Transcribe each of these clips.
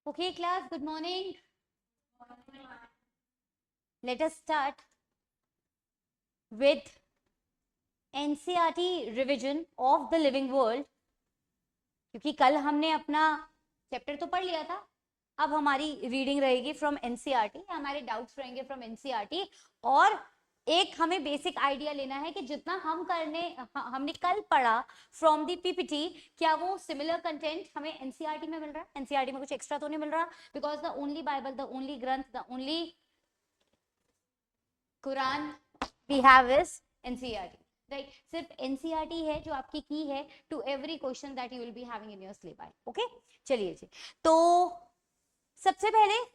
Okay, class, good morning. Let us start with NCERT revision of the living world. क्योंकि कल हमने अपना chapter तो पढ़ लिया था, अब हमारी रीडिंग रहेगी फ्रॉम एनसीईआरटी, हमारे डाउट्स रहेंगे फ्रॉम एनसीईआरटी, और एक हमें बेसिक आइडिया लेना है कि जितना हमने कल पढ़ा फ्रॉम दी पीपीटी, क्या वो सिमिलर कंटेंट हमें एनसीईआरटी में मिल रहा है? एनसीईआरटी में कुछ एक्स्ट्रा तो नहीं मिल रहा, because the only Bible, the only ग्रंथ, the only Quran we have is NCERT, right? सिर्फ एनसीईआरटी है जो आपकी की है to every question that you will be having in your syllabus. Okay, चलिए जी। तो सबसे पहले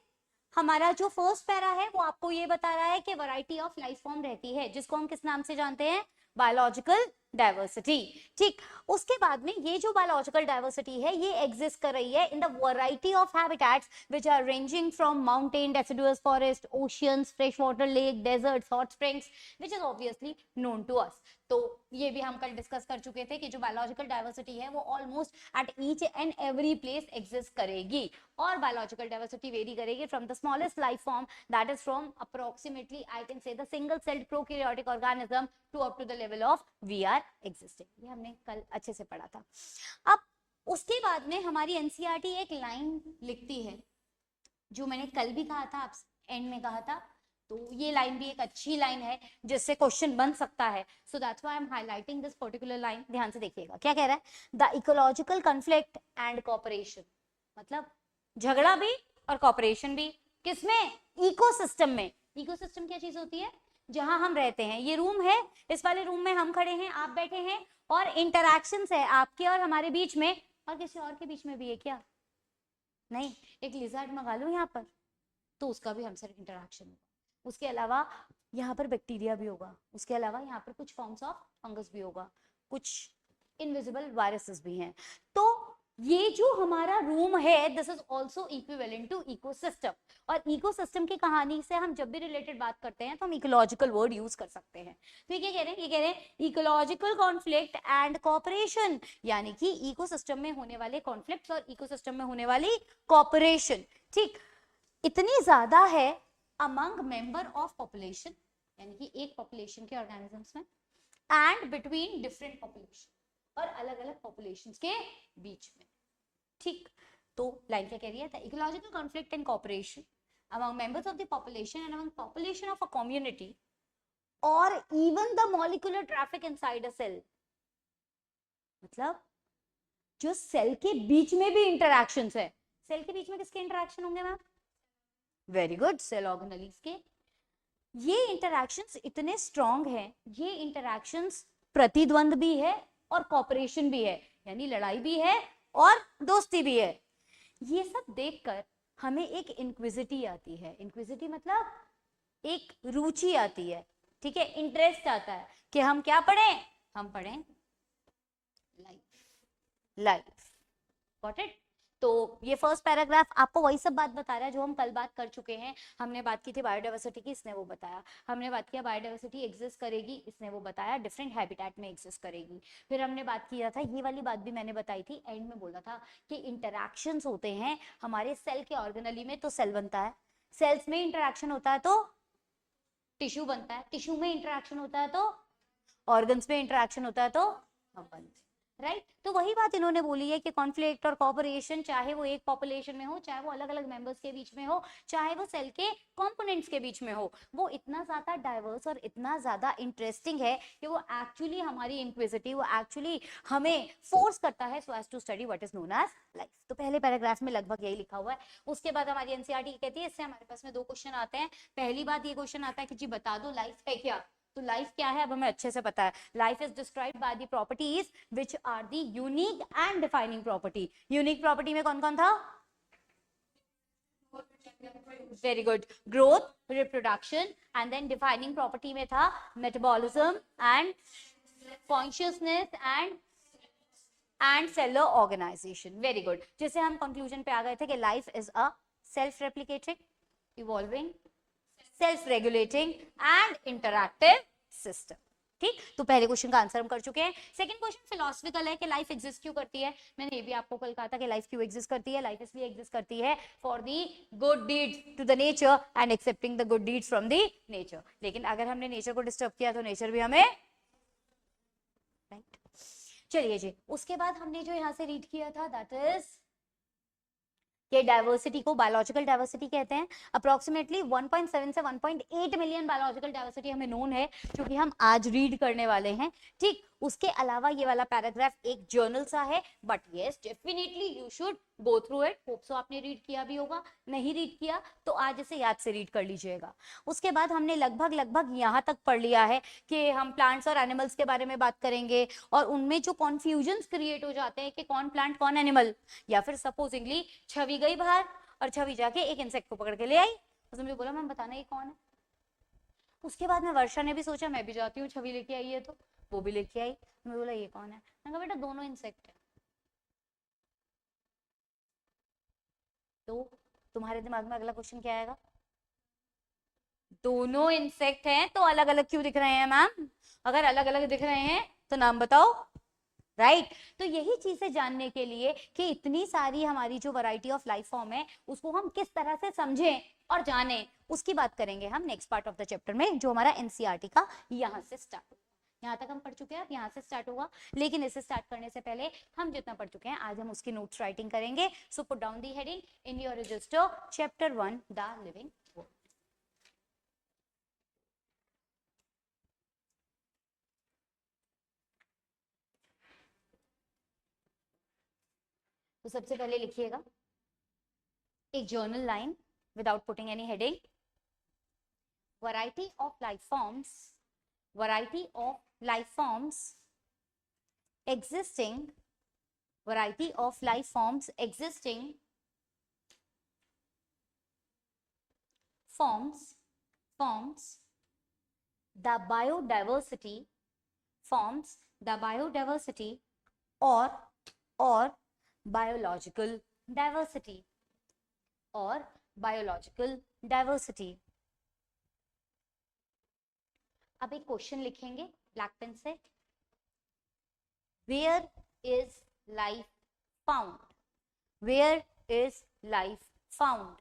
हमारा जो फर्स्ट पैरा है वो आपको ये बता रहा है कि वैरायटी ऑफ लाइफ फॉर्म रहती है, जिसको हम किस नाम से जानते हैं? Biological diversity. ठीक, उसके बाद में ये जो बायोलॉजिकल डाइवर्सिटी है ये एग्जिस्ट कर रही है in the variety of habitats which are ranging from mountain, deciduous forest, oceans, fresh water lake, deserts, hot springs, which is obviously known to us. तो ये भी हम कल डिस्कस कर चुके थे कि जो बायोलॉजिकल डाइवर्सिटी है वो almost at each and every place exist करेगी, और बायोलॉजिकल डाइवर्सिटी वेरी करेगी from the smallest life form that is from approximately I can say the single celled prokaryotic organism to up to the level of we are existing. ये हमने कल अच्छे से पढ़ा था। अब उसके बाद में हमारी एनसीईआरटी एक लाइन लिखती है जो मैंने कल भी कहा था, आप एंड में कहा था, तो ये लाइन भी एक अच्छी लाइन है जिससे क्वेश्चन बन सकता है। So that's why I am highlighting this particular line. ध्यान से देखिएगा क्या कह रहा है, the ecological conflict and cooperation, मतलब झगड़ा भी और कोऑपरेशन भी, किसमें? इकोसिस्टम में। इकोसिस्टम क्या चीज होती है? जहां हम रहते हैं, ये रूम है, इस वाले रूम में हम खड़े हैं, आप बैठे हैं, और इंटरैक्शंस है आपके और हमारे बीच में, और किसी और के बीच में भी है क्या? नहीं, एक लिजर्ड मंगा लो यहाँ पर तो उसका भी हमसे इंटरैक्शन होगा, उसके अलावा यहाँ पर बैक्टीरिया भी होगा, उसके अलावा यहाँ पर कुछ फॉर्म्स ऑफ फंगस भी होगा, कुछ इनविजिबल वायरसेस भी हैं। तो ये जो हमारा रूम है this is also equivalent to ecosystem, और इकोसिस्टम की कहानी से हम जब भी रिलेटेड बात करते हैं तो हम इकोलॉजिकल वर्ड यूज कर सकते हैं। तो ये क्या कह रहे हैं? ये कह रहे हैं इकोलॉजिकल कॉन्फ्लिक्ट एंड कोऑपरेशन, यानी कि इकोसिस्टम में होने वाले कॉन्फ्लिक्ट्स और इकोसिस्टम में होने वाली कोऑपरेशन, ठीक, इतनी ज्यादा है अमंग मेंबर ऑफ पॉपुलेशन, यानी कि एक पॉपुलेशन के ऑर्गेनिजम्स में, एंड बिटवीन डिफरेंट पॉपुलेशन, और अलग अलग पॉपुलेशंस के बीच में। ठीक, तो लाइन क्या कह रही है? The ecological conflict and cooperation among members of the population and among population of a community or even the molecular traffic inside a cell, मतलब जो सेल के बीच में भी इंटरैक्शंस है। सेल के बीच में किसके इंटरैक्शन होंगे ma'am? Very good, cell organelles के। ये इंटरैक्शंस इतने स्ट्रॉन्ग हैं, ये इंटरैक्शंस प्रतिद्वंद भी है और कॉपरेशन भी है, यानी लड़ाई भी है और दोस्ती भी है। ये सब देखकर हमें एक इंक्विजिटी आती है। इंक्विजिटी मतलब एक रुचि आती है, ठीक है, इंटरेस्ट आता है कि हम क्या पढ़ें? हम पढ़ें लाइफ। Life, got it? तो ये फर्स्ट पैराग्राफ आपको वही सब बात बता रहा है जो हम कल बात कर चुके हैं। हमने बात की थी बायोडाइवर्सिटी की, इसने वो बताया। हमने बात किया बायोडाइवर्सिटी एग्जिस्ट करेगी, इसने वो बताया, डिफरेंट हैबिटेट में एग्जिस्ट करेगी। फिर हमने बात किया था, ये वाली बात भी मैंने बताई थी, एंड में बोला था कि इंटरैक्शंस होते हैं हमारे सेल के ऑर्गेनली में, तो सेल बनता है, सेल्स में इंटरैक्शन होता है तो टिश्यू बनता है, टिश्यू में इंटरैक्शन होता है तो ऑर्गन्स में इंटरैक्शन होता है तो हम बनते हैं, राइट? तो वही बात इन्होंने बोली है कि कॉन्फ्लिक्ट और कोऑपरेशन, चाहे वो एक पॉपुलेशन में हो, चाहे वो अलग अलग मेंबर्स के बीच में हो, चाहे वो सेल के कंपोनेंट्स के बीच में हो, वो इतना ज्यादा डाइवर्स और इतना ज्यादा इंटरेस्टिंग है कि वो एक्चुअली हमारी इंक्विजिटी, वो एक्चुअली हमें फोर्स करता है so as to study what is known as life. तो पहले पैराग्राफ में लगभग यही लिखा हुआ है। उसके बाद हमारी एनसीईआरटी कहती है, इससे हमारे पास में दो क्वेश्चन आते हैं। पहली बात ये क्वेश्चन आता है कि जी बता दो लाइफ है क्या। तो लाइफ क्या है अब हमें अच्छे से पता है। Life is described by the properties which are the unique and defining property. Unique property में कौन कौन था? Very good, growth, reproduction, and then defining property में था metabolism and consciousness and cellular organisation. Very good, जिससे हम conclusion पे आ गए थे कि life is a self replicating, evolving, self-regulating and interactive system। ठीक, तो पहले क्वेश्चन का आंसर हम कर चुके हैं। सेकंड क्वेश्चन फिलोसफिकल है कि लाइफ एग्जिस्ट क्यों करती है। मैंने ये भी आपको कल कहा था कि लाइफ क्यों एग्जिस्ट करती है। लाइफ इसलिए एग्जिस्ट करती है for the good deeds to the nature and accepting the good deeds from the nature. लेकिन अगर हमने नेचर को डिस्टर्ब किया तो नेचर भी हमें, राइट। चलिए जी, उसके बाद हमने जो यहाँ से रीड किया था दैट इज कि डाइवर्सिटी को बायोलॉजिकल डाइवर्सिटी कहते हैं। अप्रोक्सीमेटली 1.7 से 1.8 मिलियन बायोलॉजिकल डाइवर्सिटी हमें नोन है, जो कि हम आज रीड करने वाले हैं। ठीक, उसके अलावा ये वाला पैराग्राफ एक जर्नल सा है, but yes definitely you should go through it. Hope so आपने रीड किया भी होगा, नहीं रीड किया तो आज इसे याद से रीड कर लीजिएगा। उसके बाद हमने लगभग यहाँ तक पढ़ लिया है कि हम प्लांट्स और एनिमल्स के बारे में बात करेंगे, और उनमें जो कॉन्फ्यूजन्स क्रिएट हो जाते हैं कि कौन प्लांट कौन एनिमल, या फिर सपोजिंगली छवि गई बाहर और छवि जाके एक इंसेक्ट को पकड़ के ले आई, उसने मुझे बोला मैम बताना ये कौन है। उसके बाद में वर्षा ने भी सोचा मैं भी जाती हूँ, छवि लेके आई है तो वो भी लेके आई, मैं बोला ये कौन है, मैंने कहा बेटा दोनों इंसेक्ट है। तो तुम्हारे दिमाग में अगला क्वेश्चन क्या आएगा, दोनों इंसेक्ट हैं तो अलग अलग क्यों दिख रहे हैं मैम, अगर अलग अलग दिख रहे हैं तो नाम बताओ, राइट तो यही चीजें जानने के लिए कि इतनी सारी हमारी जो वैरायटी ऑफ लाइफ फॉर्म है उसको हम किस तरह से समझें और जानें, उसकी बात करेंगे हम next part of the chapter में, जो हमारा एनसीईआरटी का यहाँ से स्टार्ट होगा। यहाँ तक हम पढ़ चुके हैं, अब यहाँ से स्टार्ट होगा, लेकिन इसे स्टार्ट करने से पहले हम जितना पढ़ चुके हैं आज हम उसकी नोट्स राइटिंग करेंगे। So put down the heading in your register, chapter 1 the living world. तो सबसे पहले लिखिएगा एक journal line without putting any heading, variety of life forms, variety of life forms existing, variety of life forms existing forms the biodiversity, forms the biodiversity or biological diversity or biological diversity। अब एक question लिखेंगे black pen से, where is life found, where is life found,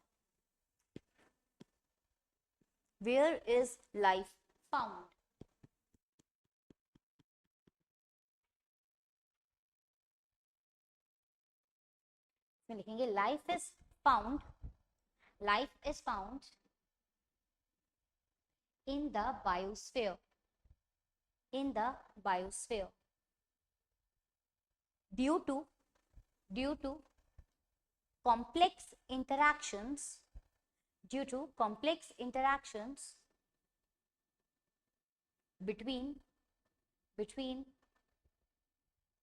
where is life found. इसमें लिखेंगे life is found, life is found in the biosphere, in the biosphere due to complex interactions, due to complex interactions between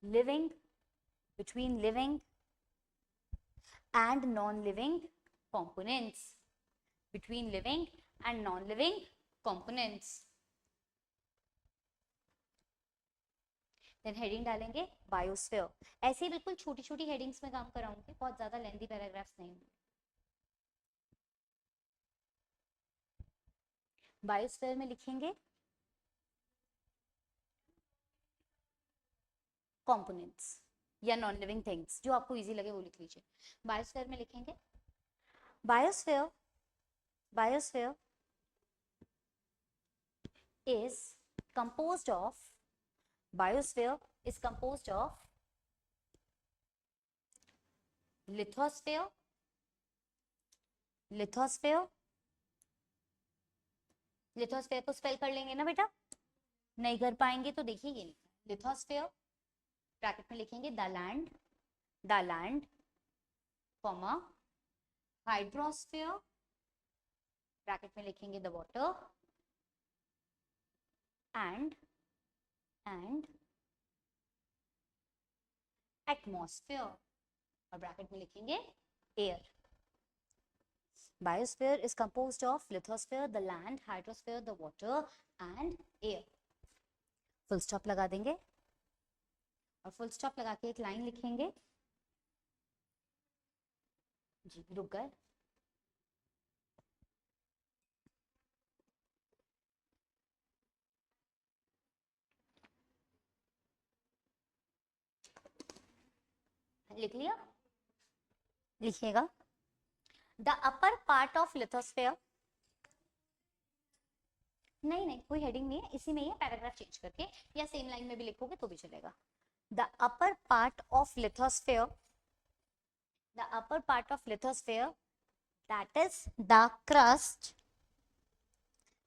living and non-living components, between living and non-living components। Then heading डालेंगे biosphere. ऐसे ही बिल्कुल छोटी छोटी headings में काम कराऊंगी, बहुत ज्यादा लेंथी पैराग्राफ्स नहीं होंगे। बायोस्फीयर में लिखेंगे कंपोनेंट्स या नॉन लिविंग थिंग्स, जो आपको इजी लगे वो लिख लीजिए। बायोस्फीयर में लिखेंगे biosphere, biosphere is composed of, biosphere is composed of lithosphere, lithosphere, lithosphere को स्पेल कर लेंगे ना बेटा, नहीं कर पाएंगे तो देखिए ये लिखा lithosphere, ब्रैकेट में लिखेंगे the land comma, hydrosphere bracket में लिखेंगे द वाटर, and atmosphere और ब्रैकेट में लिखेंगे air। Biosphere is composed of lithosphere, the land, hydrosphere, the water and air। Full stop लगा देंगे और फुल स्टॉप लगा के एक लाइन लिखेंगे, जी रुक गए, लिख लिया, लिखिएगा। The upper part of lithosphere, नहीं नहीं कोई हेडिंग नहीं है, इसी में ही है, पैराग्राफ चेंज करके या सेम लाइन में भी लिखोगे तो भी चलेगा। The upper part of lithosphere, the upper part of lithosphere, that is the crust,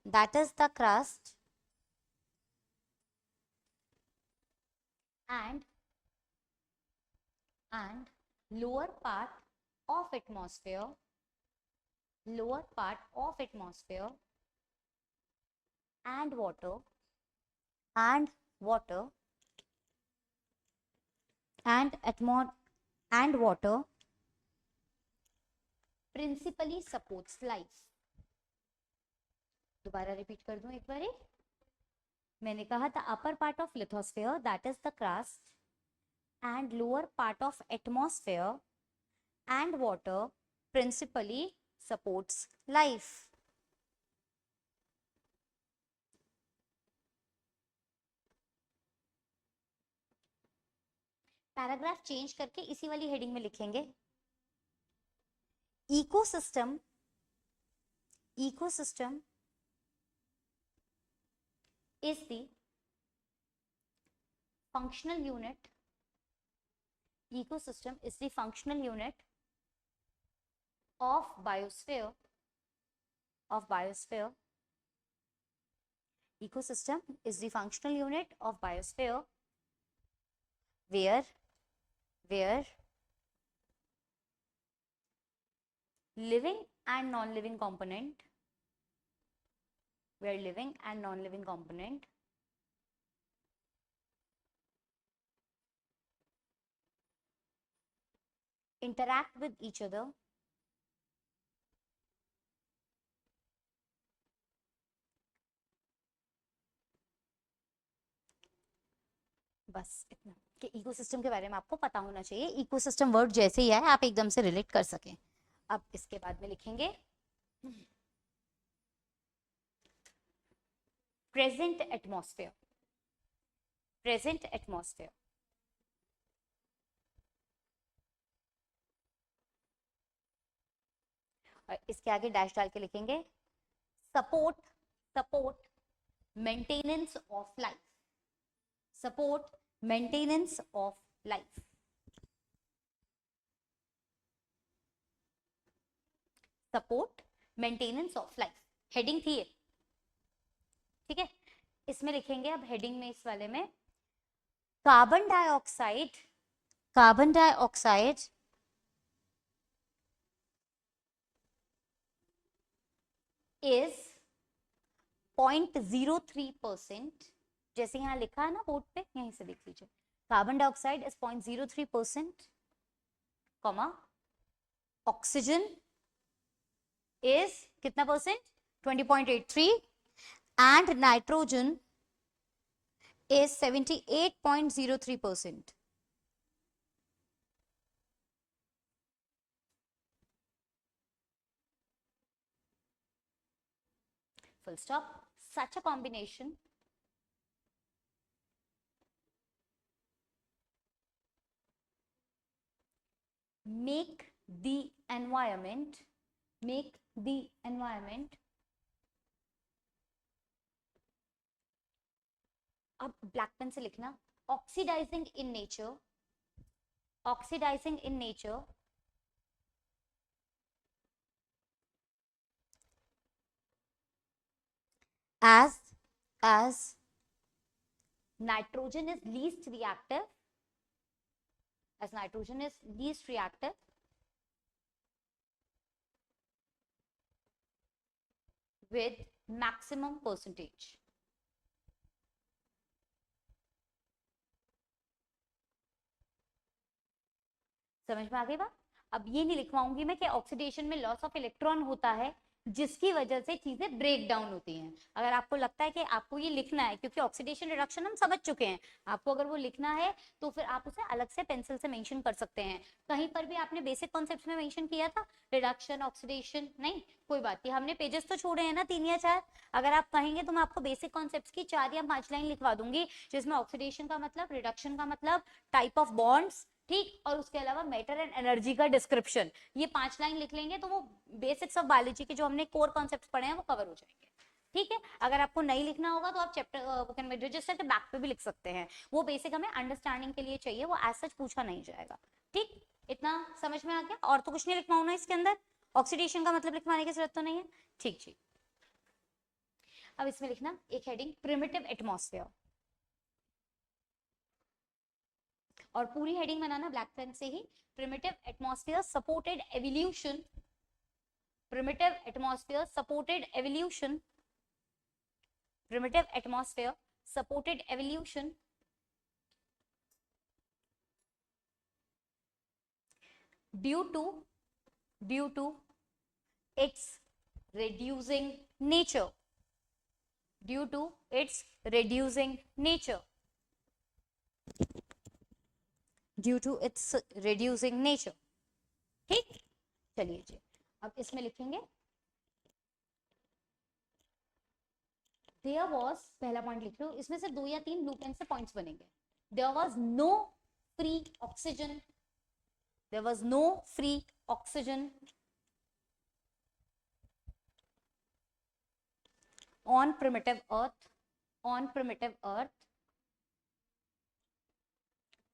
that is the crust and lower part of atmosphere, lower part of atmosphere and water and water and water principally supports life. दोबारा repeat कर दूं एक बारी, मैंने कहा था upper part of lithosphere that is the crust and lower part of atmosphere and water principally supports life. Paragraph change करके इसी वाली हेडिंग में लिखेंगे, ecosystem, ecosystem is the functional unit, ecosystem is the functional unit of biosphere, of biosphere, ecosystem is the functional unit of biosphere where living and non-living component, where living and non-living component interact with each other, बस इतना कि ecosystem के बारे में आपको पता होना चाहिए, इकोसिस्टम वर्ड जैसे ही है आप एकदम से रिलेट कर सकें। अब इसके बाद में लिखेंगे प्रेजेंट एटमॉस्फेयर, प्रेजेंट एटमॉस्फेयर, और इसके आगे डैश डाल के लिखेंगे support, support maintenance of life, support maintenance of life, support maintenance of life, heading थी ये, ठीक है। इसमें लिखेंगे अब हेडिंग में, इस वाले में carbon dioxide, carbon dioxide is 0.03%, जैसे यहाँ लिखा है ना बोर्ड पे, यहीं से देख लीजिए, carbon dioxide is 0.03%, comma oxygen is कितना percent, 20.83, and nitrogen is 78.03%. Full stop. Such a combination make the environment, make the environment, अब ब्लैक पेन से लिखना, oxidising in nature, oxidising in nature as nitrogen is least reactive, as nitrogen is least reactive with maximum percentage. समझ में आ गई बात। अब ये नहीं लिखवाऊंगी मैं कि ऑक्सीडेशन में लॉस ऑफ इलेक्ट्रॉन होता है जिसकी वजह से चीजें ब्रेक डाउन होती हैं। अगर आपको लगता है कि आपको ये लिखना है, क्योंकि ऑक्सीडेशन रिडक्शन हम समझ चुके हैं, आपको अगर वो लिखना है तो फिर आप उसे अलग से पेंसिल से मेंशन कर सकते हैं। कहीं पर भी आपने बेसिक कॉन्सेप्ट्स में मेंशन किया था रिडक्शन, ऑक्सीडेशन, नहीं कोई बात नहीं, हमने पेजेस तो छोड़े हैं ना 3 या 4। अगर आप कहेंगे तो मैं आपको बेसिक कॉन्सेप्ट्स की 4 या 5 लाइन लिखवा दूंगी, जिसमें ऑक्सीडेशन का मतलब, रिडक्शन का मतलब, टाइप ऑफ बॉन्ड्स, ठीक, और उसके अलावा मैटर एंड एनर्जी का डिस्क्रिप्शन, ये 5 लाइन लिख लेंगे तो वो बेसिक्स ऑफ बायोलॉजी के जो हमने कोर कॉन्सेप्ट्स पढ़े हैं वो कवर हो जाएंगे। ठीक है, अगर आपको नहीं लिखना होगा तो आप चैप्टर रजिस्टर के बैक पे भी लिख सकते हैं, वो बेसिक हमें अंडरस्टैंडिंग के लिए चाहिए, वो एज सच पूछा नहीं जाएगा। ठीक, इतना समझ में आ गया? और तो कुछ नहीं लिखवाऊं ना इसके अंदर, ऑक्सीडेशन का मतलब लिखवाने की जरूरत तो नहीं है। ठीक जी, अब इसमें लिखना एक हेडिंग प्रिमिटिव एटमॉस्फेयर, और पूरी हेडिंग बनाना ब्लैक पेन से ही, primitive atmosphere supported evolution, primitive atmosphere supported evolution, primitive atmosphere supported evolution due to its reducing nature, due to its reducing nature, due to its reducing nature। ठीक, चलिए जी, अब इसमें लिखेंगे there was, पहला point लिख लो, इसमें से 2 या 3 ब्लू पेन से पॉइंट्स बनेंगे। there was no free oxygen, there was no free oxygen on primitive earth, on primitive earth।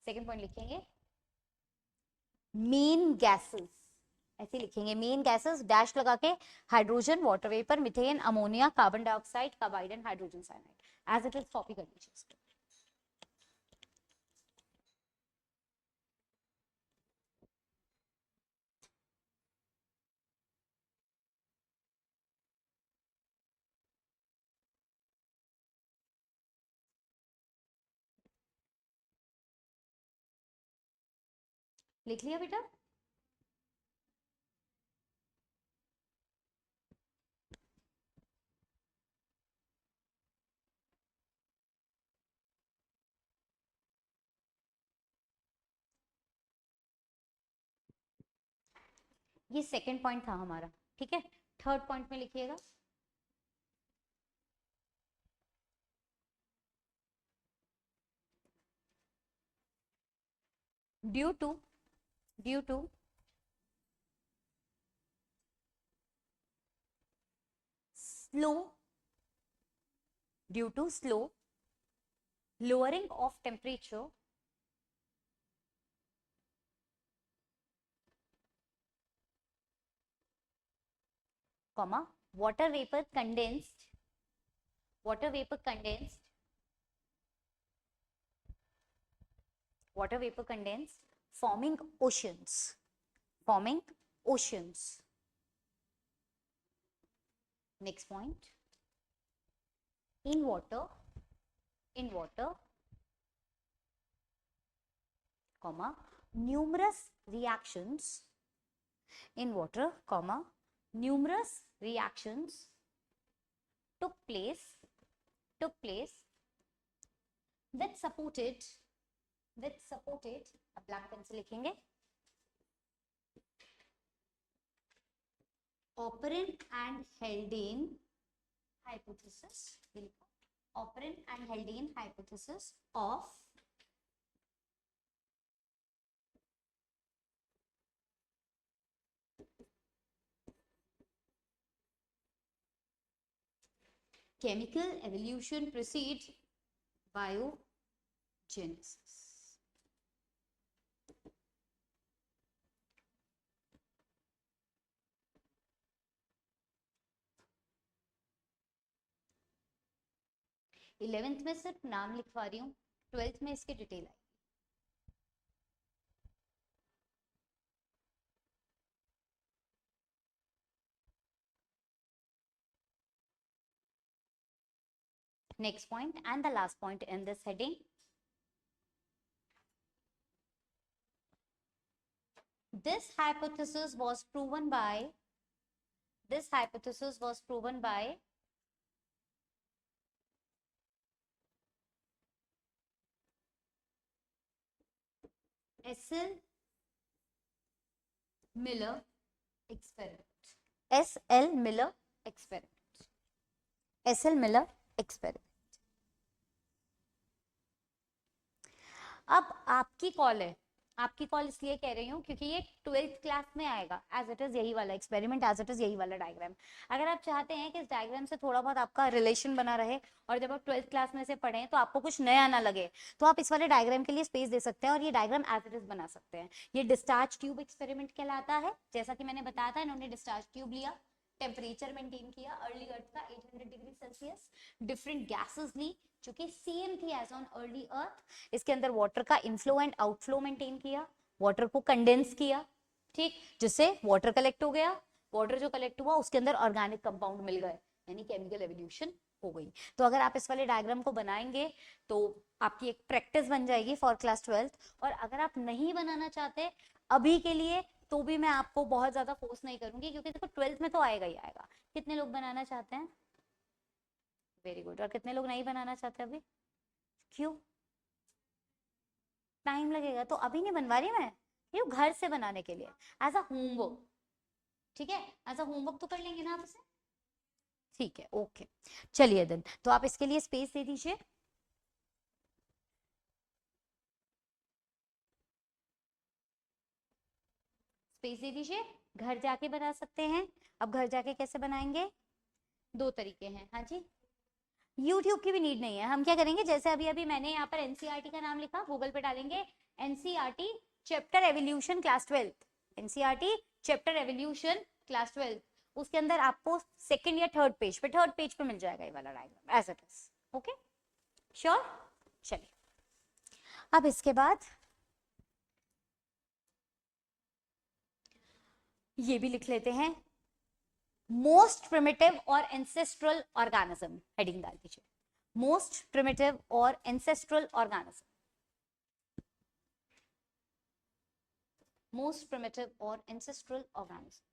Second point लिखेंगे मेन गैसेस, ऐसे लिखेंगे मेन गैसेस डैश लगा के, hydrogen, water vapour, methane, ammonia, carbon dioxide, carbide and hydrogen cyanide, as it is copy कर लीजिए। लिख लिया बेटा? ये सेकंड पॉइंट था हमारा, ठीक है। थर्ड पॉइंट में लिखिएगा due to slow, due to slow lowering of temperature, comma water vapor condensed, water vapor condensed, water vapor condensed, forming oceans, forming oceans। next point, in water, in water, comma numerous reactions, in water, comma numerous reactions took place that supported, अब black pen से लिखेंगे operant and Haldane hypothesis, operant and Haldane hypothesis of chemical evolution precedes biogenesis। 11th में सिर्फ नाम लिखवा रही हूँ, 12th में इसकी detail I. Next point and the last point in this heading, this hypothesis was proven by S.L. Miller experiment, S.L. Miller experiment, S.L. Miller experiment। अब आपकी कॉल है, आपकी कॉल इसलिए कह रही हूँ क्योंकि ये 12th क्लास में आएगा एज इट इज, यही वाला एक्सपेरिमेंट, एज इट इज यही वाला डायग्राम। अगर आप चाहते हैं कि इस डायग्राम से थोड़ा बहुत आपका रिलेशन बना रहे और जब आप 12th क्लास में से पढ़ें तो आपको कुछ नया ना लगे, तो आप इस वाले डायग्राम के लिए स्पेस दे सकते हैं और ये डायग्राम एज इट इज बना सकते हैं। ये डिस्चार्ज ट्यूब एक्सपेरिमेंट कहलाता है। जैसा कि मैंने बताया था, इन्होंने डिस्चार्ज ट्यूब लिया, टेम्परेचर मेंटेन किया अर्ली अर्थ का 800 डिग्री सेल्सियस, डिफरेंट गैसेस ली जो कि सेम थी एज ऑन अर्ली अर्थ। इसके अंदर वाटर का इनफ्लो एंड आउटफ्लो मेंटेन किया, वाटर को कंडेंस किया, ठीक, जिससे वाटर कलेक्ट हो गया। वाटर जो कलेक्ट हुआ उसके अंदर ऑर्गेनिक कंपाउंड मिल गए, यानी केमिकल एवोल्यूशन हो गई। तो अगर आप इस वाले डायग्राम को बनाएंगे तो आपकी एक प्रैक्टिस बन जाएगी फॉर क्लास 12th। और अगर आप नहीं बनाना चाहते अभी के लिए, तो भी मैं आपको बहुत ज्यादा फोर्स नहीं करूंगी, क्योंकि देखो 12th में तो आएगा ही आएगा। कितने लोग बनाना चाहते हैं? Very good. और कितने लोग नहीं बनाना चाहते अभी? क्यों? टाइम लगेगा तो अभी नहीं बनवा रही मैं, ये घर से बनाने के लिए एज अ होमवर्क। ठीक है, एज अ होमवर्क तो कर लेंगे ना आप इसे? ठीक है, ओके। चलिए देन, तो आप इसके लिए स्पेस दे दीजिए। स्पेस दे दीजिए, घर जाके बना सकते हैं। अब घर जाके कैसे बनाएंगे? दो तरीके हैं, हाँ जी। यूट्यूब की भी नीड नहीं है। हम क्या करेंगे, जैसे अभी अभी मैंने यहाँ पर एनसीईआरटी का नाम लिखा, गूगल पे डालेंगे NCERT chapter evolution class 12th, NCERT chapter evolution class 12th। उसके अंदर आपको सेकंड या थर्ड पेज पे मिल जाएगा ये वाला diagram as it is. Okay, sure. चलिए, अब इसके बाद ये भी लिख लेते हैं, मोस्ट प्रिमिटिव और एंसेस्ट्रल ऑर्गेनिज्म, हेडिंग डाल दीजिए, मोस्ट प्रिमिटिव और एंसेस्ट्रल ऑर्गेनिज्म, मोस्ट प्रिमिटिव और एंसेस्ट्रल ऑर्गेनिज्म।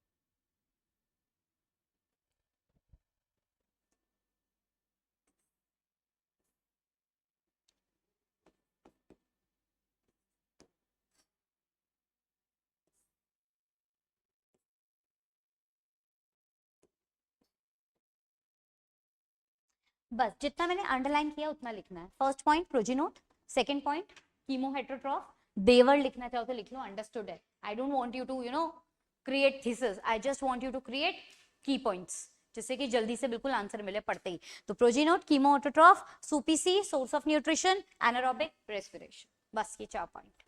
बस जितना मैंने अंडरलाइन किया उतना लिखना है। First point progenote, second point chemoheterotroph. देवर लिखना चाहो तो लिख लो, अंडरस्टूड है। I don't want you to create thesis, I just want you to create की पॉइंट्स, जिससे कि जल्दी से बिल्कुल आंसर मिले पढ़ते ही। तो प्रोजीनोट, कीमो हेट्रोट्रॉफ, सूपीसी source of nutrition, anaerobic respiration, बस ये 4 पॉइंट।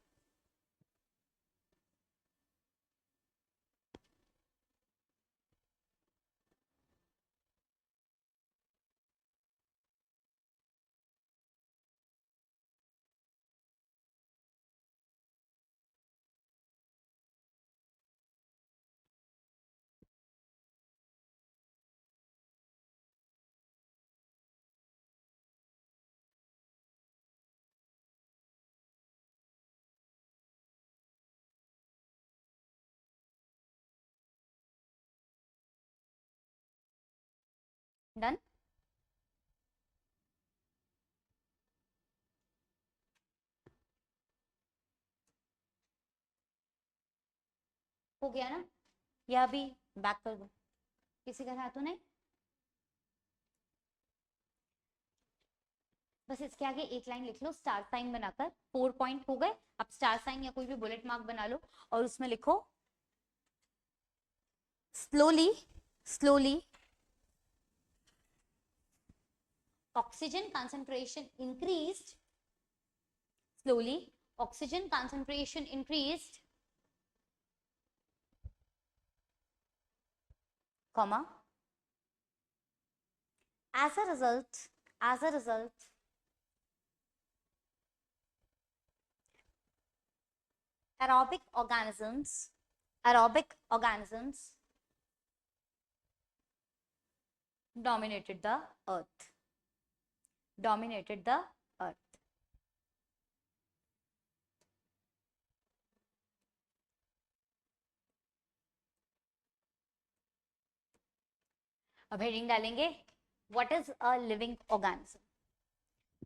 डन। हो गया ना? या अभी बैक कर दो, किसी का हाथ तो नहीं? बस इसके आगे एक लाइन लिख लो स्टार साइन बनाकर। 4 पॉइंट हो गए। अब स्टार साइन या कोई भी बुलेट मार्क बना लो और उसमें लिखो slowly, slowly oxygen concentration increased, slowly oxygen concentration increased, comma, as a result, as a result, aerobic organisms, aerobic organisms dominated the earth, dominated the earth. अब हेडिंग डालेंगे, what is a living organism,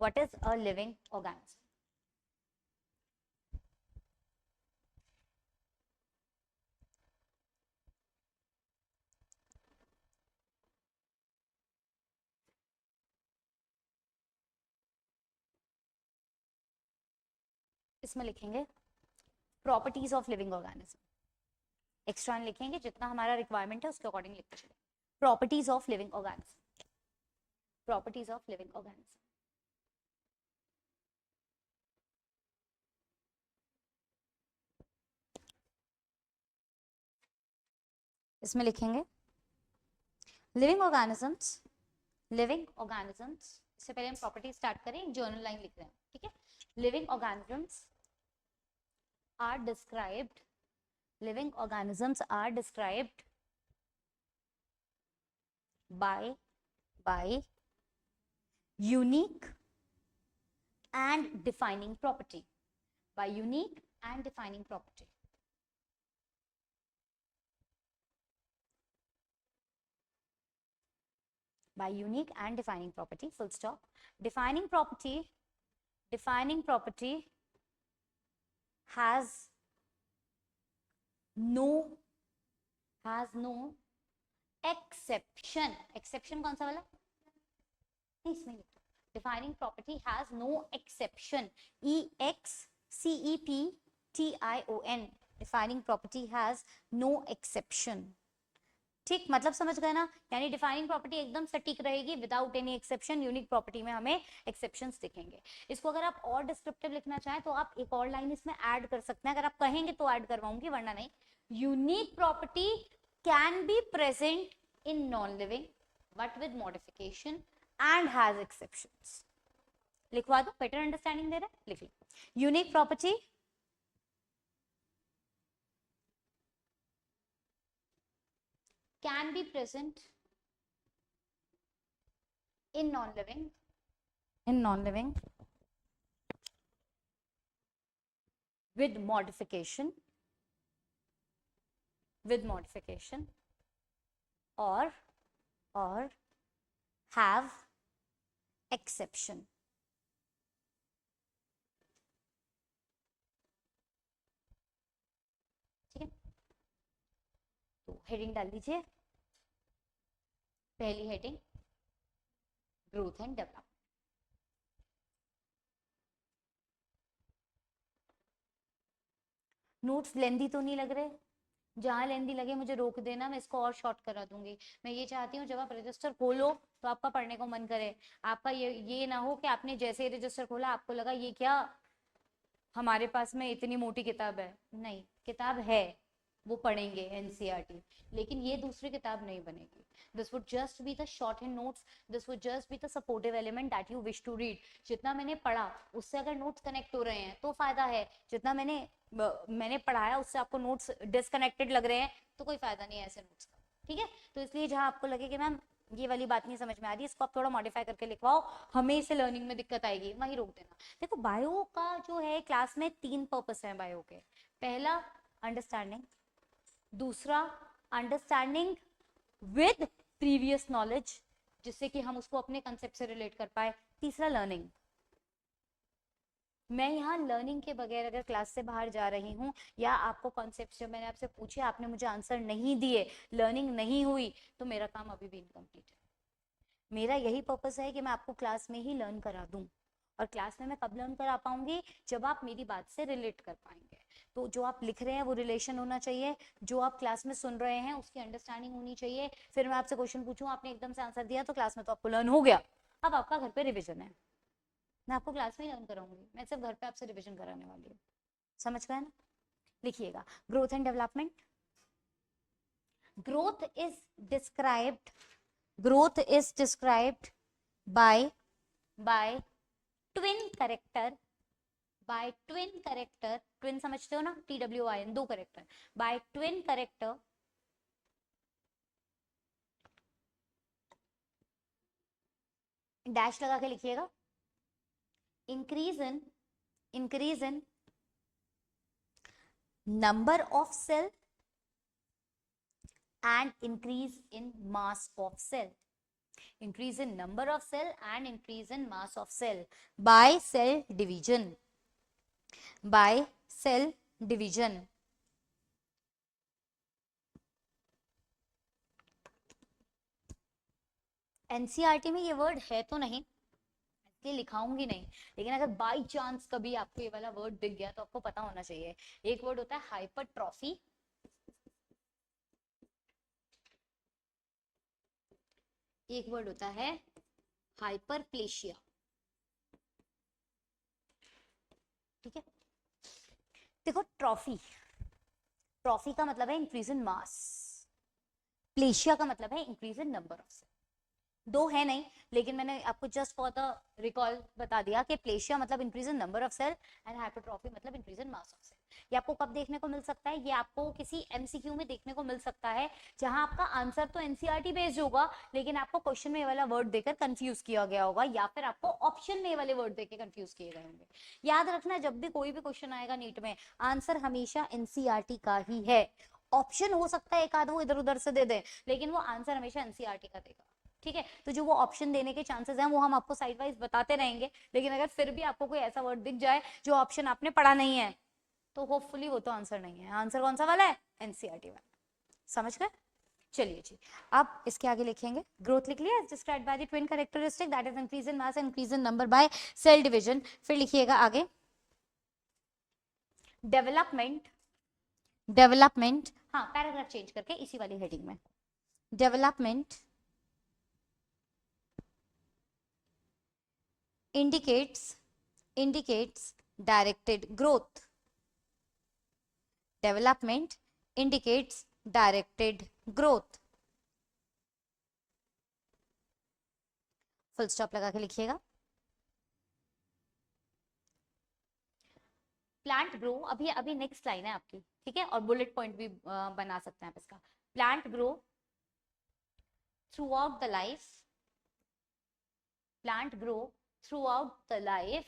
what is a living organism. इसमें लिखेंगे properties of living organism, extra लिखेंगे जितना हमारा requirement है उसके according लिखते चले। Properties of living organism, properties of living organism. इसमें लिखेंगे लिविंग ऑर्गेनिजम्स, लिविंग ऑर्गेनिजम्स। इससे पहले हम प्रॉपर्टी स्टार्ट करें, एक जर्नल लाइन लिख रहे हैं, ठीक है। Living organisms are described, living organisms are described by unique and defining property, by unique and defining property, by unique and defining property, full stop. Defining property, defining property has no exception, exception कौन सा वाला, इसमें लिख दो, defining property has no exception, EXCEPTION, defining property has no exception। ठीक, मतलब समझ गए ना, यानी डिफाइनिंग प्रॉपर्टी एकदम सटीक रहेगी without any exception, unique property में हमें एक्सेप्शंस दिखेंगे। इसको अगर आप और डिस्क्रिप्टिव लिखना चाहें तो आप एक और लाइन इसमें ऐड कर सकते हैं, अगर आप कहेंगे तो ऐड करवाऊंगी वरना नहीं। Unique property can be present in non living but with modification and has exceptions. लिखवा दो, बेटर अंडरस्टैंडिंग दे रहा है, लिख लो। Unique property can be present in non-living, with modification, or have exception। ठीक है, तो हेडिंग डाल दीजिए, पहली heading growth and development. Notes लेंदी तो नहीं लग रहे, जहां लेंदी लगे मुझे रोक देना, मैं इसको और शॉर्ट करा दूंगी। मैं ये चाहती हूँ जब आप रजिस्टर खोलो तो आपका पढ़ने को मन करे, आपका ये ना हो कि आपने जैसे ही रजिस्टर खोला आपको लगा ये क्या हमारे पास में इतनी मोटी किताब है। नहीं, किताब है, वो पढ़ेंगे एनसीईआरटी, लेकिन ये दूसरी किताब नहीं बनेगी। This would just be the short hand notes, this would just be the supportive element that you wish to read. जितना मैंने पढ़ा उससे अगर नोट्स कनेक्ट हो रहे हैं तो फायदा है, जितना मैंने पढ़ाया उससे आपको नोट्स डिसकनेक्टेड लग रहे हैं तो कोई फायदा नहीं है ऐसे नोट्स का। ठीक है, तो इसलिए जहां आपको लगे कि मैम ये वाली बात नहीं समझ में आ रही, इसको आप थोड़ा मॉडिफाई करके लिखवाओ, हमें इसे लर्निंग में दिक्कत आएगी, वहीं रोक देना। देखो बायो का जो है क्लास में 3 पर्पस है बायो के। पहला अंडरस्टैंडिंग, दूसरा अंडरस्टैंडिंग विद प्रीवियस नॉलेज जिससे कि हम उसको अपने कंसेप्ट से रिलेट कर पाए, तीसरा लर्निंग। मैं यहाँ लर्निंग के बगैर अगर क्लास से बाहर जा रही हूँ या आपको कॉन्सेप्ट जो मैंने आपसे पूछे आपने मुझे आंसर नहीं दिए, लर्निंग नहीं हुई, तो मेरा काम अभी भी इनकम्प्लीट है। मेरा यही पर्पस है कि मैं आपको क्लास में ही लर्न करा दूं, और क्लास में मैं कब लर्न करा पाऊंगी, जब आप मेरी बात से रिलेट कर पाएंगे। तो जो आप लिख रहे हैं वो रिलेशन होना चाहिए, जो आप क्लास में सुन रहे हैं उसकी अंडरस्टैंडिंग होनी चाहिए। फिर मैं आपसे क्वेश्चन पूछूं आपने एकदम से आंसर दिया तो क्लास में तो आपको लर्न हो गया, अब आपका घर पे रिविजन है। मैं आपको क्लास में ही लर्न कराऊंगी, मैं सिर्फ घर पे आपसे रिविजन कराने वाली हूँ। समझ गए ना? लिखिएगा, growth and development. Growth is described, growth is described by twin character, by twin character, twin समझते हो ना, TWIN, दो character, by twin character dash लगा के लिखिएगा, increase in number of cell and increase in mass of cell, increase in number of cell and increase in mass of cell by cell division, by cell division। NCERT में ये word है तो नहीं, ये लिखाऊंगी नहीं, लेकिन अगर बाई चांस कभी आपको ये वाला वर्ड दिख गया तो आपको पता होना चाहिए। एक वर्ड होता है हाइपरट्रॉफी, एक वर्ड होता है हाइपरप्लेशिया। ठीक है, देखो ट्रॉफी, ट्रॉफी का मतलब है इंक्रीज इन मास, प्लेशिया का मतलब है increase in number of cell. दो है नहीं, लेकिन मैंने आपको जस्ट फॉर द रिकॉल बता दिया कि प्लेशिया मतलब increase in number of cell and hypertrophy मतलब increase in mass of cell. ये आपको कब देखने को मिल सकता है? ये आपको किसी एमसीक्यू में देखने को मिल सकता है, जहां आपका आंसर तो एनसीईआरटी बेस्ड होगा, लेकिन आपको क्वेश्चन में वाला वर्ड देकर कंफ्यूज किया गया होगा, या फिर आपको ऑप्शन में वाले वर्ड देकर कंफ्यूज किए गए होंगे। याद रखना, जब भी कोई भी क्वेश्चन आएगा नीट में, आंसर हमेशा एनसीईआरटी का ही है। ऑप्शन हो सकता है एक आध वो इधर उधर से दे दे, लेकिन वो आंसर हमेशा एनसीईआरटी का देगा। ठीक है, तो जो वो ऑप्शन देने के चांसेस हैं वो हम आपको साइड वाइज बताते रहेंगे, लेकिन अगर फिर भी आपको कोई ऐसा वर्ड दिख जाए जो ऑप्शन आपने पढ़ा नहीं है, तो होपफुली वो तो आंसर नहीं है। आंसर कौन सा वाला है? एनसीईआरटी वाला। समझ गए? चलिए जी, अब इसके आगे लिखेंगे, ग्रोथ लिख लिया, described by the twin characteristic that is increase in mass, increase in number by cell division. फिर लिखिएगा आगे डेवलपमेंट, डेवलपमेंट, हाँ पैराग्राफ चेंज करके इसी वाली हेडिंग में, development indicates directed growth, development indicates directed growth। Full stop लगा के लिखिएगा। प्लांट ग्रो, अभी अभी नेक्स्ट लाइन है आपकी, ठीक है, और बुलेट पॉइंट भी बना सकते हैं आप इसका। Plant grow through out the life, plant grow through out the life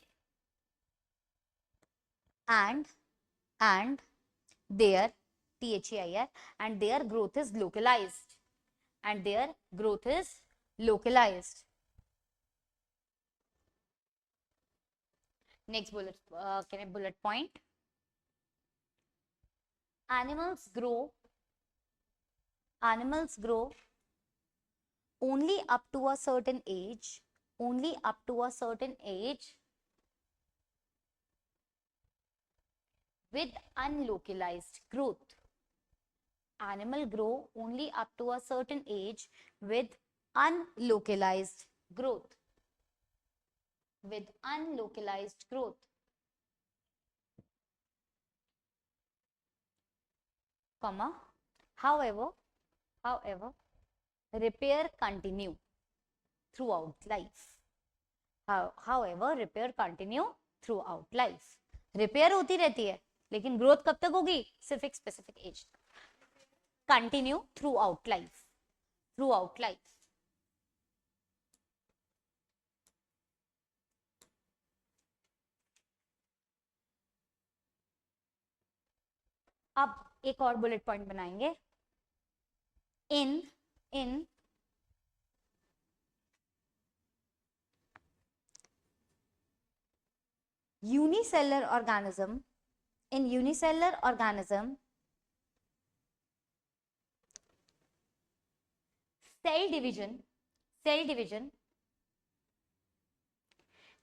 and their THEIR and their growth is localized, and their growth is localized। Next bullet point, animals grow only up to a certain age, only up to a certain age with unlocalized growth। Animal grow only up to a certain age with unlocalized growth, with unlocalized growth। Comma, however repair continue throughout life, however repair continue throughout life। Repair होती रहती है, लेकिन growth कब तक होगी? सिर्फ एक specific as तक। Continue through out life, through out life. अब एक और बुलेट पॉइंट बनाएंगे, इन unicellular organism, in unicellular organism, cell division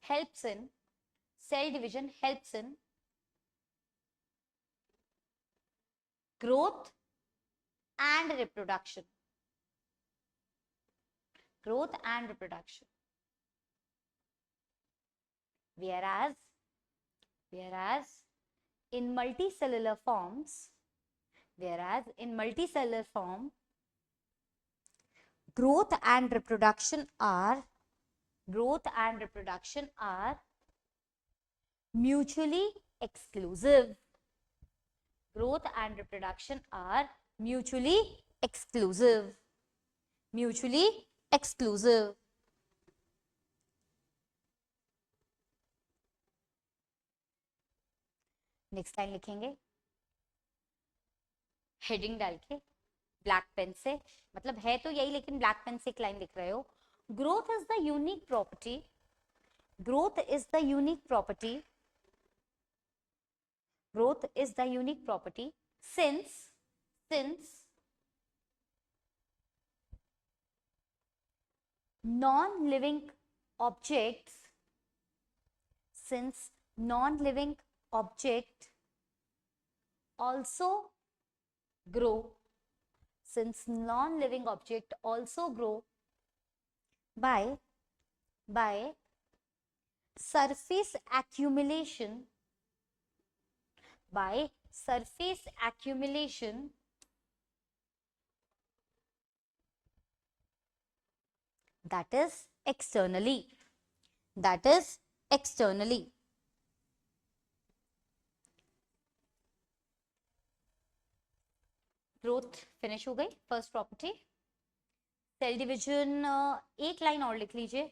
helps in, cell division helps in growth and reproduction, growth and reproduction, whereas in multicellular forms, growth and reproduction are mutually exclusive, growth and reproduction are mutually exclusive, mutually exclusive। Next line लिखेंगे heading डाल के black pen से, मतलब है तो यही लेकिन black pen से एक लाइन लिख रहे हो। Growth is the unique property, growth is the unique property, growth is the unique property since non-living objects since non-living object also grow, since non-living object also grow by surface accumulation, by surface accumulation that is externally, that is externally. Growth finish हो गई, first property. Cell division एक line और लिख लीजिए.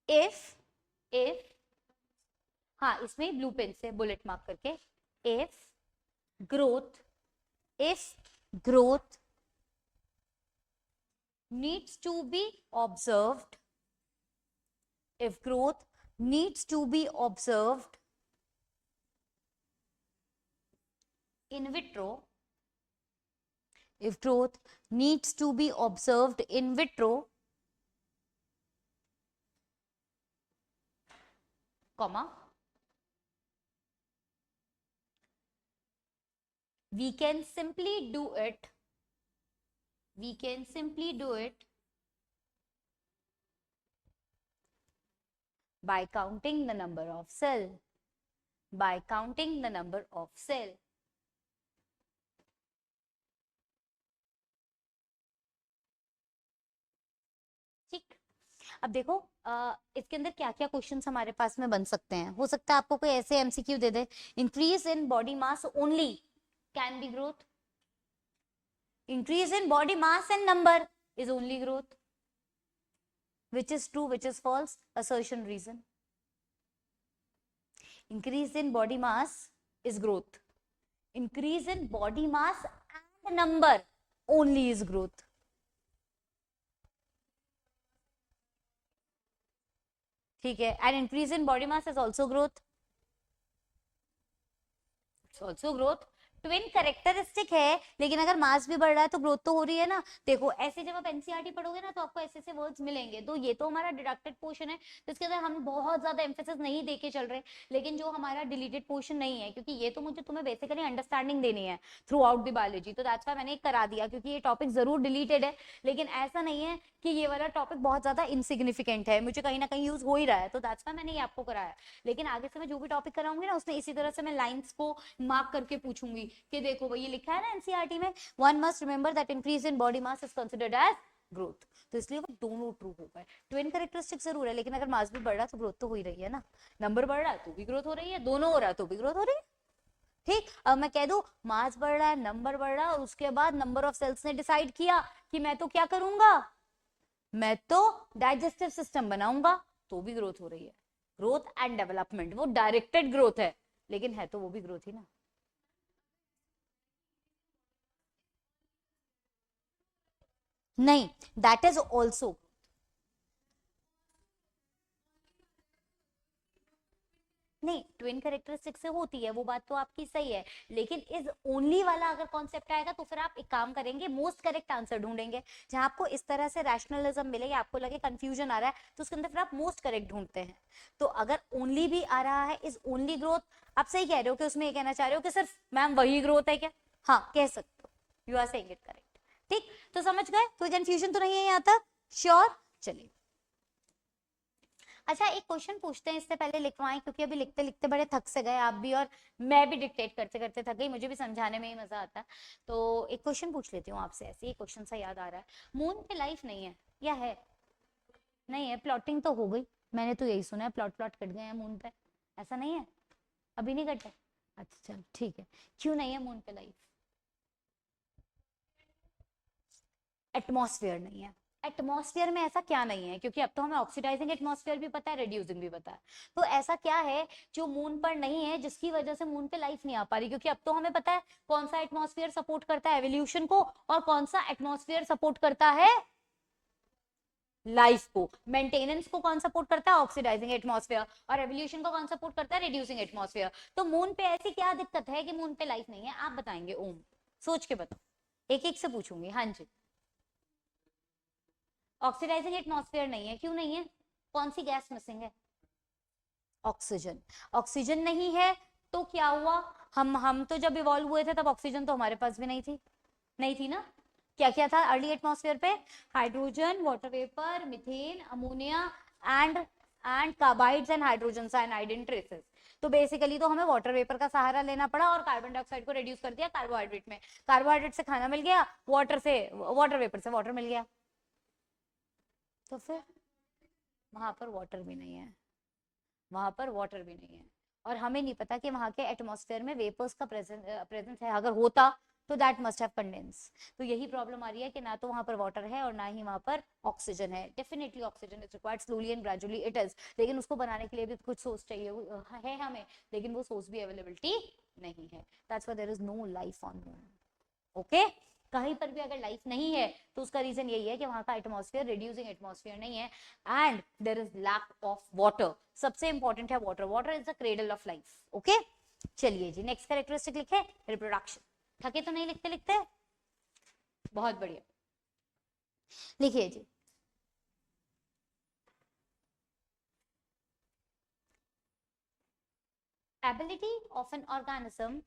If हाँ, इसमें blue pen से bullet mark करके, if growth needs to be observed, if growth needs to be observed in vitro, if growth needs to be observed in vitro, comma, we can simply do it, we can simply do it by counting the number of cell, by counting the number of cell. ठीक, अब देखो इसके अंदर क्या क्या questions हमारे पास में बन सकते हैं. हो सकता है आपको कोई ऐसे MCQ they they, increase in body mass only can be growth, increase in body mass and number is only growth, which is true, which is false, assertion, reason. Increase in body mass is growth, increase in body mass and number only is growth. ठीक है, and increase in body mass is also growth, it's also growth. Twin characteristic है, लेकिन अगर मास भी बढ़ रहा है तो ग्रोथ तो हो रही है ना. देखो ऐसे जब आप एनसीईआरटी पढ़ोगे ना तो आपको ऐसे ऐसे वर्ड्स मिलेंगे. तो ये तो हमारा डिडक्टेड पोर्शन है, तो इसके अंदर हम बहुत ज्यादा एम्फेसिस नहीं देके चल रहे, लेकिन जो हमारा डिलीटेड पोर्शन नहीं है, क्योंकि ये तो मुझे तुम्हें बेसिकली अंडरस्टैंडिंग देनी है थ्रू आउट द बायोलॉजी, तो दैट्स व्हाई मैंने करा दिया, क्योंकि ये टॉपिक जरूर डिलीटेड है, लेकिन ऐसा नहीं है कि ये वाला टॉपिक बहुत ज्यादा इनसिग्निफिकेंट है, मुझे कहीं ना कहीं यूज हो ही रहा है, तो दैट्स व्हाई मैंने ये आपको कराया. लेकिन आगे से मैं जो भी टॉपिक कराऊंगी ना उसमें इसी तरह से मैं लाइंस को मार्क करके पूछूंगी कि देखो भाई ये लिखा है ना एनसीईआरटी में, one must remember that increase in body mass is considered as growth. तो इसलिए वो दोनों ट्रू हो गए. ट्विन कैरेक्टरिस्टिक जरूर है, लेकिन अगर मास भी बढ़ रहा है तो ग्रोथ तो हो ही रही है ना. नंबर बढ़ रहा है तो भी ग्रोथ हो रही है, दोनों हो रहा है तो भी ग्रोथ हो रही है. ठीक, अब मैं कह दूं मास बढ़ रहा है, नंबर बढ़ रहा है, और उसके बाद नंबर ऑफ सेल्स ने डिसाइड किया कि मैं तो क्या करूंगा, मैं तो डाइजेस्टिव सिस्टम बनाऊंगा, तो भी ग्रोथ हो रही है. ग्रोथ एंड डेवलपमेंट, वो डायरेक्टेड ग्रोथ है, लेकिन है तो वो भी ग्रोथ ही ना. नहीं, दैट इज ऑल्सो, नहीं ट्विन कैरेक्टरिस्टिक से होती है वो बात तो आपकी सही है, लेकिन इज ओनली वाला अगर कॉन्सेप्ट आएगा तो फिर आप एक काम करेंगे, मोस्ट करेक्ट आंसर ढूंढेंगे. जहां आपको इस तरह से रैशनलिज्म मिले या आपको लगे कंफ्यूजन आ रहा है, तो उसके अंदर फिर आप मोस्ट करेक्ट ढूंढते हैं. तो अगर ओनली भी आ रहा है, इज ओनली ग्रोथ, आप सही कह रहे हो कि उसमें ये कहना चाह रहे हो कि सिर्फ मैम वही ग्रोथ है क्या. हाँ कह सकते हो, you are saying it correct. ठीक, तो समझ गए, कोई कंफ्यूजन तो नहीं है यहाँ तक, श्योर. चलिए, अच्छा एक क्वेश्चन पूछते हैं इससे पहले लिखवाएं, क्योंकि अभी लिखते लिखते बड़े थक से गए आप भी, और मैं भी डिक्टेट करते करते थक गई, मुझे भी समझाने में ही मजा आता है. तो एक क्वेश्चन पूछ लेती हूँ आपसे, ऐसे ही क्वेश्चन सा याद आ रहा है. मून पे लाइफ नहीं है या है? नहीं है, प्लॉटिंग तो हो गई, मैंने तो यही सुना है, प्लॉट प्लॉट कट गए हैं मून पे. ऐसा नहीं है, अभी नहीं कटे. अच्छा चल ठीक है, क्यों नहीं है मून पे लाइफ? एटमॉस्फेयर नहीं है. एटमॉस्फेयर में ऐसा क्या नहीं है, क्योंकि अब तो हमें ऑक्सीडाइजिंग एटमॉस्फेयर भी पता है, रिड्यूसिंग भी पता है. तो ऐसा क्या है जो मून पर नहीं है जिसकी वजह से मून पे लाइफ नहीं आ पा रही? क्योंकि अब तो हमें पता है कौन सा एटमॉस्फेयर सपोर्ट करता है एवोल्यूशन को, और कौन सा एटमॉस्फेयर सपोर्ट करता है लाइफ को. मेंटेनेंस को कौन सपोर्ट करता है? Oxidising atmosphere. और एवोल्यूशन को कौन सपोर्ट करता है? Reducing atmosphere. तो मून पे ऐसी क्या दिक्कत है कि मून पे लाइफ नहीं है? आप बताएंगे ओम, सोच के बताओ, एक एक से पूछूंगी. हाँ जी, ऑक्सीडाइजिंग एटमॉस्फेयर नहीं है, क्यों नहीं है? कौन सी गैस मिसिंग है? ऑक्सीजन। ऑक्सीजन नहीं है तो क्या हुआ, हम तो जब इवॉल्व हुए थे तब ऑक्सीजन तो हमारे पास भी नहीं थी, नहीं थी ना। क्या क्या था अर्ली एटमॉस्फेयर पे, hydrogen, water vapour, methane, ammonia and carbides and hydrogen cyanide in traces. तो बेसिकली तो हमें वाटर वेपर का सहारा लेना पड़ा और कार्बन डाइऑक्साइड को रिड्यूस कर दिया कार्बोहाइड्रेट में, कार्बोहाइड्रेट से खाना मिल गया, वाटर वेपर से वाटर मिल गया, तो फिर वहां पर वाटर भी नहीं है, वहां पर वाटर भी नहीं है। और हमें नहीं पता कि वहां के एटमॉस्फेयर में वेपर्स का प्रेजेंस है, अगर होता तो दैट मस्ट हैव कंडेंस। तो यही प्रॉब्लम आ रही है कि ना तो वहां पर वाटर है और ना ही वहां पर ऑक्सीजन है। Definitely oxygen is required slowly and gradually it is, लेकिन उसको बनाने के लिए भी कुछ सोर्स चाहिए है हमें, लेकिन वो सोर्स भी अवेलेबिलिटी नहीं है। That's why there is no life on moon. Okay, कहीं पर भी अगर लाइफ नहीं है तो उसका रीजन यही है कि वहां का एटमॉस्फेयर रिड्यूसिंग एटमॉस्फेयर नहीं है and there is lack of water. सबसे इंपॉर्टेंट है water, water is the cradle of life. Okay, चलिए जी नेक्स्ट कैरेक्टरिस्टिक लिखे, रिप्रोडक्शन। थके तो नहीं लिखते लिखते, बहुत बढ़िया, लिखिए जी। ability of an organism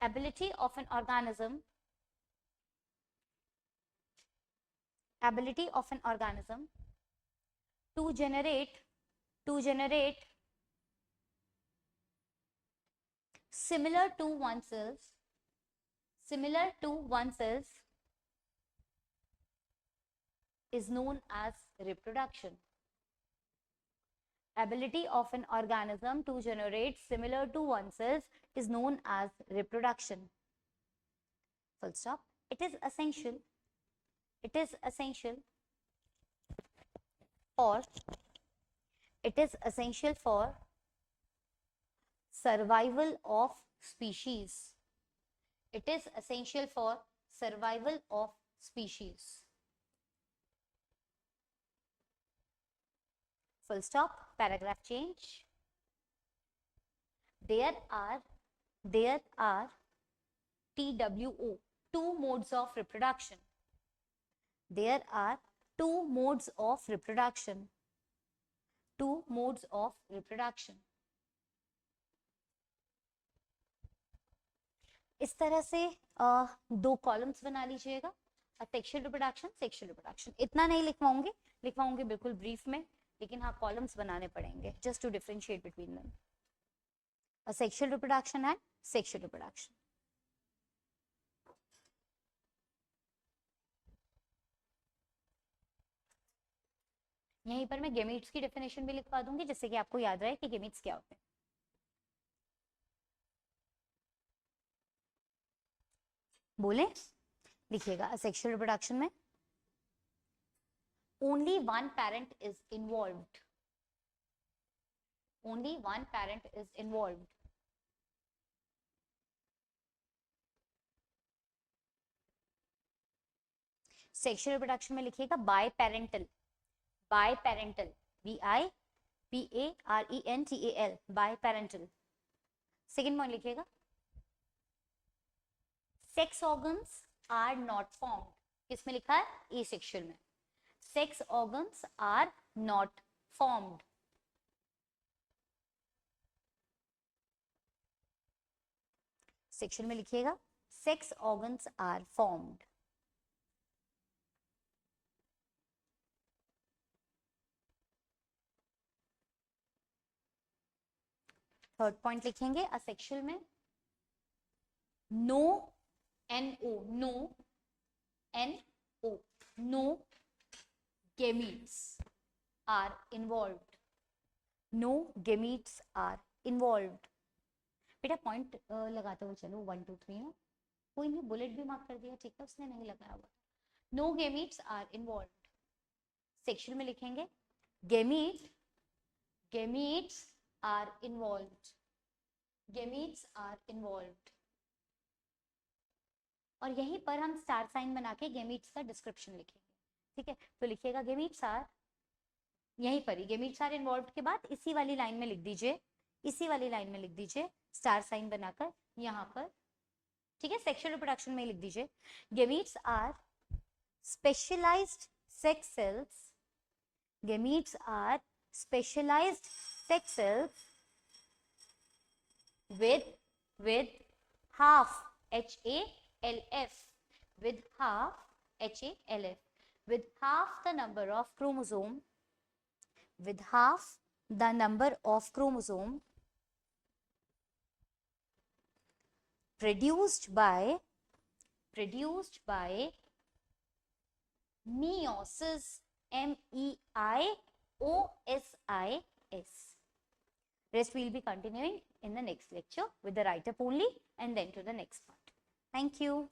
ability of an organism ability of an organism to generate similar to oneself is known as reproduction. Ability of an organism to generate similar to oneself is known as reproduction. Full stop. It is essential for survival of species. It is essential for survival of species. Full stop. Paragraph change. There are TWO, two modes of reproduction. There are two modes of reproduction. इस तरह से दो columns बना लीजिएगा, sexual reproduction. इतना नहीं लिखवाऊंगी बिल्कुल brief में, लेकिन हाँ कॉलम्स बनाने पड़ेंगे just to differentiate between them, sexual reproduction and sexual reproduction. यहीं पर मैं गेमीट्स की डेफिनेशन भी लिखवा दूंगी जिससे कि आपको याद रहे कि गेमीट्स क्या होते हैं। बोले, लिखिएगा सेक्सुअल रिप्रोडक्शन में only one parent is involved. Sexual reproduction में लिखिएगा biparental, BIPARENTAL, biparental. Second point लिखिएगा sex organs are not formed, किसमें लिखा है, एसेक्सुअल में। Sex organs are not formed. Sexual में लिखिएगा sex organs are formed. Third point लिखेंगे असेक्सुअल में नो gametes are involved. बेटा पॉइंट लगाते हुए चलो 1 2 3 ना, कोई नहीं बुलेट भी मार्क कर दिया, ठीक है, उसने नहीं लगाया हुआ। No gametes are involved. Sexual में लिखेंगे गेमीट्स आर इन्वॉल्व्ड। और यहीं पर हम स्टार साइन बना के गेमीट्स का डिस्क्रिप्शन लिखेंगे, ठीक है। तो लिखिएगा गेमीट्स आर, यहीं पर ही गेमीट्स आर इन्वॉल्व्ड के बाद इसी वाली लाइन में लिख दीजिए स्टार साइन बनाकर यहाँ पर, ठीक है। सेक्सुअल रिप्रोडक्शन में लिख दीजिए gametes are specialised sex cells sex cells with half HALF, with half HALF, with half the number of chromosome, with half the number of chromosome produced by meiosis, MEIOSIS. Rest we will be continuing in the next lecture with the write-up only and then to the next part. Thank you.